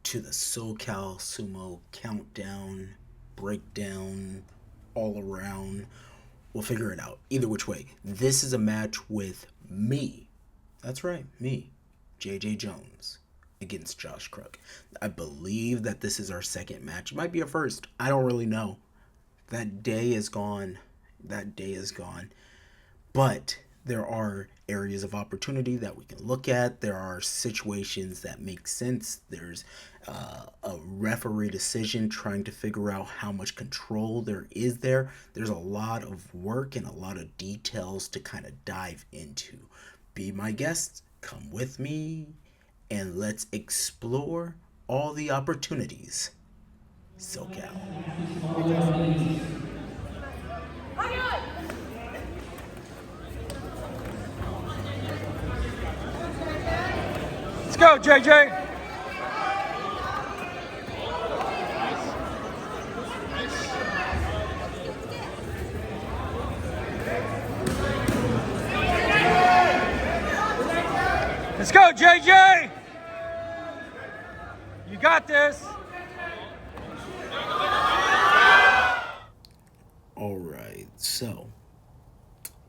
to the SoCal Sumo countdown, breakdown, all around. We'll figure it out. Either which way. This is a match with me. That's right, me, JJ Jones, against Josh Crook. I believe that this is our second match. It might be a first. I don't really know. That day is gone. That day is gone. But there are areas of opportunity that we can look at. There are situations that make sense. There's a referee decision trying to figure out how much control there is there. There's a lot of work and a lot of details to kind of dive into. Be my guest, come with me, and let's explore all the opportunities. SoCal. Let's go, JJ. Let's go, JJ. You got this. All right, so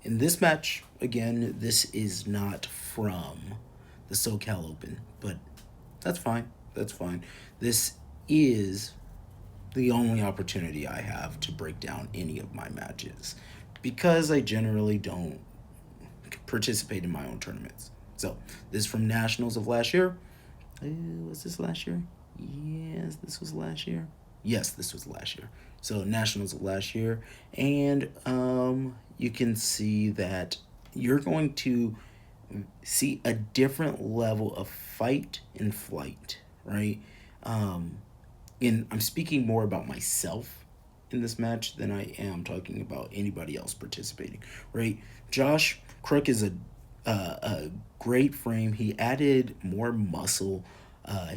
in this match, again, this is not from the SoCal Open, but that's fine. That's fine. This is the only opportunity I have to break down any of my matches because I generally don't participate in my own tournaments. So this is from Nationals of last year. Was this last year? Yes, this was last year. Yes, this was last year. So Nationals of last year. And you can see that you're going to see a different level of fight and flight, right? And I'm speaking more about myself in this match than I am talking about anybody else participating, right? Josh Crook is a great frame. He added more muscle.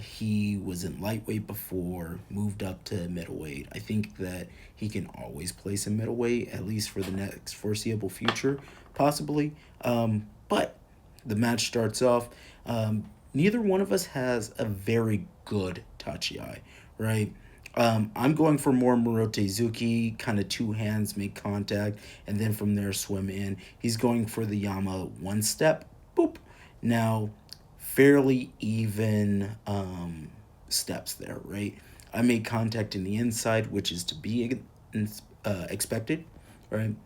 He was in lightweight before, moved up to middleweight. I think that he can always place in middleweight, at least for the next foreseeable future, possibly. But the match starts off. Neither one of us has a very good tachiai, right? I'm going for more Morotezuki, kind of two hands make contact, and then from there swim in. He's going for the Yama one step, boop. Now, fairly even steps there, right? I made contact in the inside, which is to be expected, right?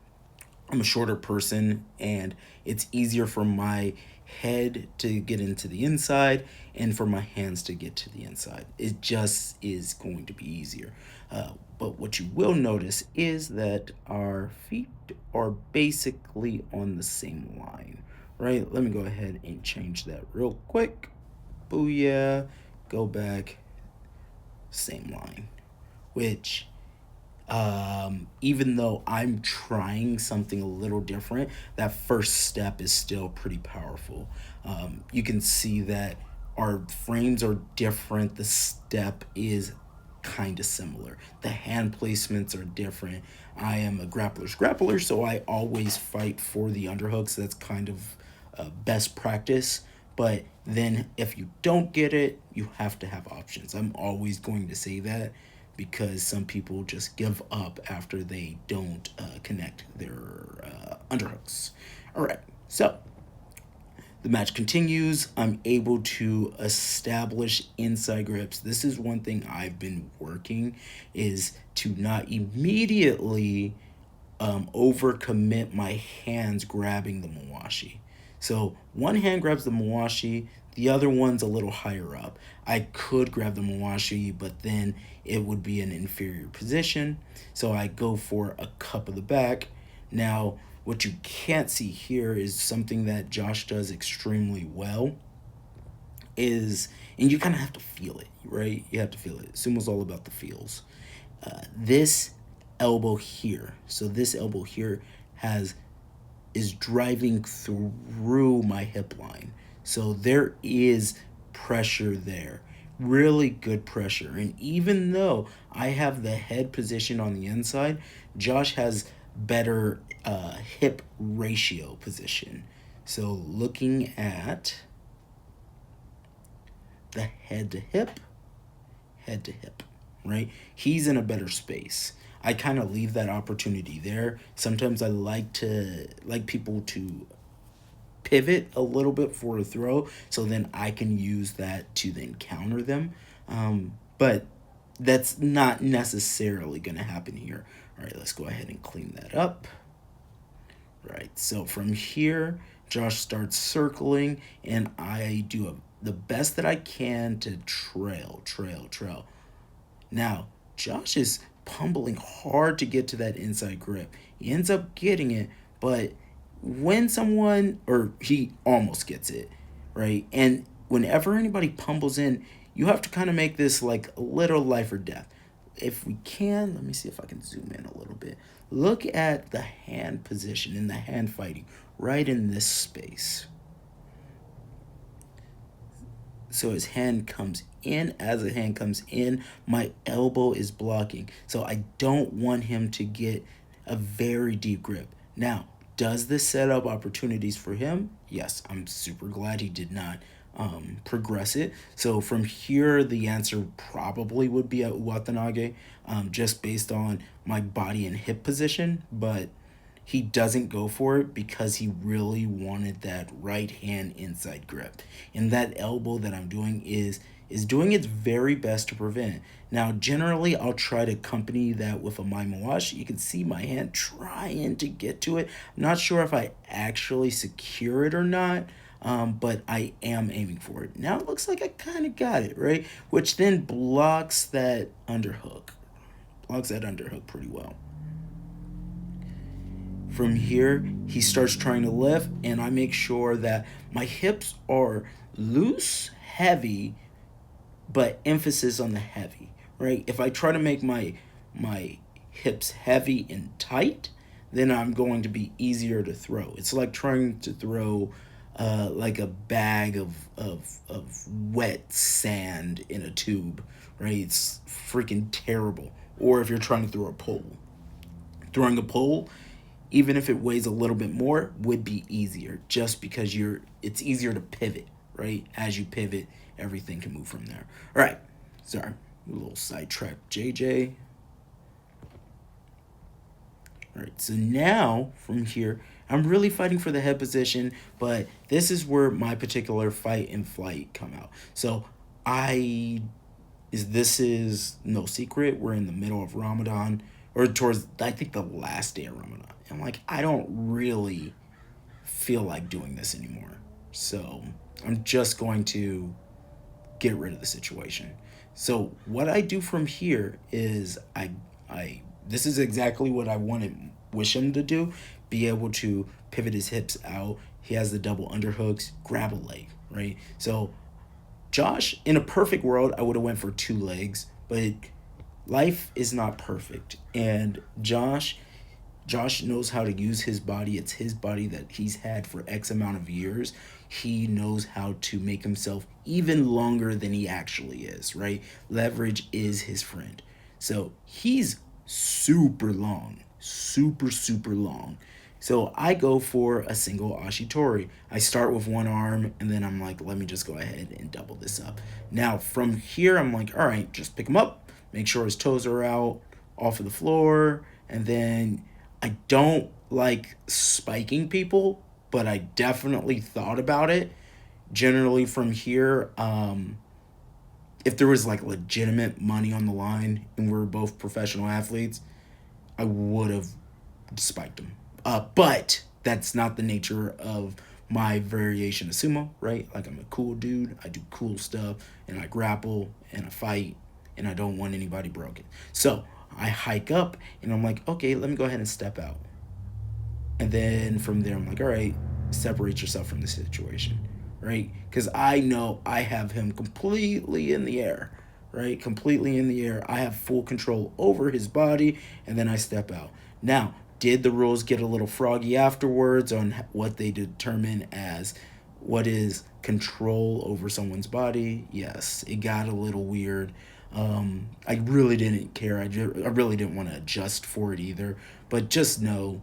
I'm a shorter person, and it's easier for my head to get into the inside and for my hands to get to the inside. It just is going to be easier. But what you will notice is that our feet are basically on the same line, right? Let me go ahead and change that real quick. Booyah. Go back. Same line. Which even though I'm trying something a little different, that first step is still pretty powerful. You can see that our frames are different. The step is kind of similar. The hand placements are different. I am a grappler's grappler, so I always fight for the underhooks. That's kind of best practice. But then if you don't get it, you have to have options. I'm always going to say that because some people just give up after they don't connect their underhooks. All right, so the match continues. I'm able to establish inside grips. This is one thing I've been working, is to not immediately overcommit my hands grabbing the mawashi. So one hand grabs the mawashi, the other one's a little higher up. I could grab the mawashi, but then it would be an inferior position. So I go for a cup of the back. Now, what you can't see here is something that Josh does extremely well is, and you kind of have to feel it, right? You have to feel it. Sumo's all about the feels. This elbow here, so this elbow here is driving through my hip line. So there is pressure there, really good pressure. And even though I have the head position on the inside, Josh has better hip ratio position. So looking at the head to hip, head to hip, right? He's in a better space. I kind of leave that opportunity there. Sometimes I like people to pivot a little bit for a throw, so then I can use that to then counter them. But that's not necessarily going to happen here. All right, let's go ahead and clean that up. Right, so from here, Josh starts circling, and I do the best that I can to trail. Now, Josh is pummeling hard to get to that inside grip. He ends up getting it, but when someone, or he almost gets it, right? And whenever anybody pummels in, you have to kind of make this like a little life or death. If we can, let me see if I can zoom in a little bit. Look at the hand position in the hand fighting right in this space. So his hand comes in. As the hand comes in, my elbow is blocking. So I don't want him to get a very deep grip. Now, does this set up opportunities for him? Yes, I'm super glad he did not progress it. So from here, the answer probably would be a Uwatanage, just based on my body and hip position. But he doesn't go for it because he really wanted that right hand inside grip. And that elbow that I'm doing is doing its very best to prevent. Now, generally, I'll try to accompany that with a Maimawashi. You can see my hand trying to get to it. I'm not sure if I actually secure it or not, but I am aiming for it. Now it looks like I kind of got it, right? Which then blocks that underhook. Blocks that underhook pretty well. From here, he starts trying to lift, and I make sure that my hips are loose, heavy, but emphasis on the heavy, right? If I try to make my hips heavy and tight, then I'm going to be easier to throw. It's like trying to throw like a bag of wet sand in a tube, right? It's freaking terrible. Or if you're trying to throw a pole. Throwing a pole, even if it weighs a little bit more, would be easier just because it's easier to pivot, right? As you pivot, everything can move from there. All right, sorry, a little sidetrack, JJ. All right, so now from here, I'm really fighting for the head position, but this is where my particular fight and flight come out. So this is no secret. We're in the middle of Ramadan, or towards, I think, the last day of Ramadan. I'm like, I don't really feel like doing this anymore. So I'm just going to get rid of the situation. So what I do from here is I this is exactly what I wish him to do. Be able to pivot his hips out. He has the double underhooks, grab a leg, right? So Josh, in a perfect world, I would have went for 2 legs, but life is not perfect. And Josh knows how to use his body. It's his body that he's had for X amount of years. He knows how to make himself even longer than he actually is, right? Leverage is his friend. So he's super long, super long. So I go for a single ashitori. I start with one arm, and then I'm like, let me just go ahead and double this up. Now, from here, I'm like, all right, just pick him up, make sure his toes are out off of the floor, and then I don't like spiking people, but I definitely thought about it. Generally, from here, if there was like legitimate money on the line and we're both professional athletes, I would have spiked him. But that's not the nature of my variation of sumo, right? Like, I'm a cool dude, I do cool stuff, and I grapple and I fight, and I don't want anybody broken. So I hike up and I'm like, okay, let me go ahead and step out. And then from there, I'm like, all right, separate yourself from the situation, right? Because I know I have him completely in the air, right? Completely in the air. I have full control over his body, and then I step out. Now, did the rules get a little froggy afterwards on what they determine as what is control over someone's body? Yes, it got a little weird. I really didn't care. I really didn't want to adjust for it either. But just know,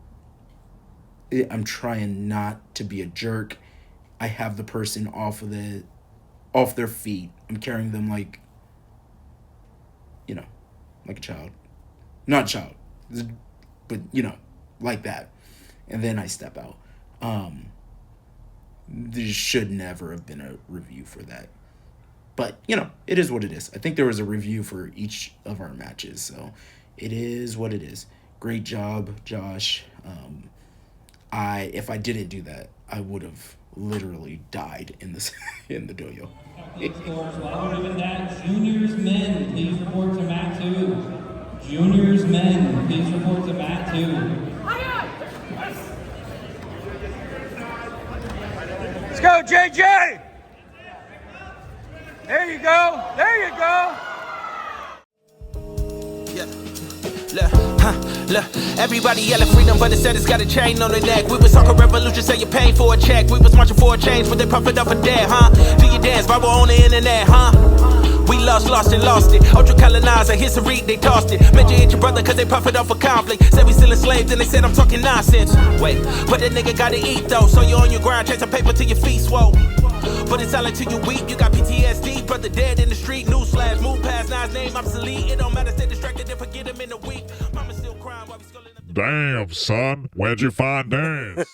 I'm trying not to be a jerk. I have the person off their feet. I'm carrying them like you know, like a child. Not a child, but, like that. And then I step out. There should never have been a review for that. But, it is what it is. I think there was a review for each of our matches. So it is what it is. Great job, Josh. If I didn't do that, I would have literally died in this in the dojo. While we're doing that, juniors men, please report to mat 2. Juniors men, please report to mat 2. Let's go, JJ! There you go. There you go. Yeah. Look, everybody yelling freedom, but instead it's got a chain on their neck. We was talking revolution, say you're paying for a check. We was marching for a change, but they profit off of debt, huh? Do you dance, viral on the internet, huh? We lost it. Ultra colonizer, history, they tossed it. Met you hit your brother cause they profit off of conflict. Said we still enslaved and they said I'm talking nonsense. Wait, but that nigga gotta eat though. So you on your grind, chasing paper till your feet swole. But it's silent till you weep, you got PTSD. Brother dead in the street, newsflash. Move past, now his name obsolete. It don't matter, stay distracted and forget him in a week. Mama still crying while we sculling up the... Damn, son, where'd you find dance?